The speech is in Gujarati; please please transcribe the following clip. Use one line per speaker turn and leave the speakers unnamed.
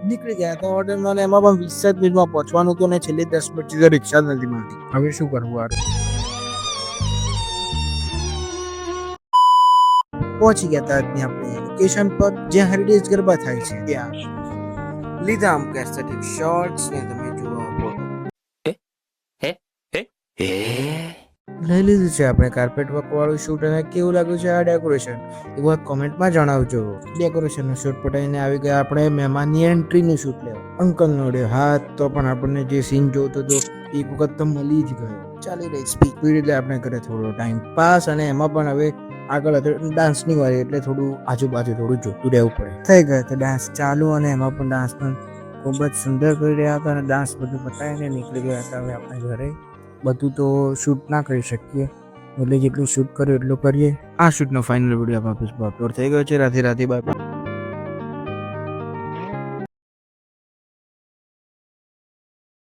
નીકળી ગયા તો હોટલમાં ને એમાં પણ 20 જ મિનિટમાં પહોંચવાનું હતું ને છેલ્લી 10 મિનિટ સુધી રિક્ષા જ નથી મળતી. હવે શું કરવું આ? પહોંચી ગયા હતા ત્યાં આપણે લોકેશન પર જ્યાં હેરિટેજ ગરબા થાય છે ત્યાં લીધા આમ એસ્થેટિક શોર્ટ્સ ને તમે જુઓ લઈ લીધું છે આપણે કાર્પેટ વર્ક વાળું શૂટ. અને કેવું લાગ્યું છે આ ડેકોરેશન એ વાત કોમેન્ટમાં જણાવજો. ડેકોરેશનનું શૂટ પટાઈને આવી ગયા આપણે મહેમાનની એન્ટ્રીનું શૂટ લેવા. અંકલ નોડ્યો હાથ તો પણ આપણને જે સીન જોતો હતો એક વખત તો મળી જ ગયો. ચાલી રહી સ્પીક એટલે આપણે કરે થોડો ટાઈમ પાસ. અને એમાં પણ હવે આગળ ડાન્સની વાળી એટલે થોડું આજુબાજુ થોડું જોતું રહેવું પડે. થઈ ગયો તો ડાન્સ ચાલુ અને એમાં પણ ડાન્સ પણ ખૂબ જ સુંદર કરી રહ્યા હતા. અને ડાન્સ બધું પતાવીને નીકળી ગયા હતા હવે આપણે ઘરે. બધું તો શૂટ ના કરી શકીએ એટલે જેટલું શૂટ કર્યું એટલું કરીએ. આ શૂટનો ફાઇનલ વિડીયો આપણા અપલોડ થઈ ગયો છે. Radhe Radhe, bye bye.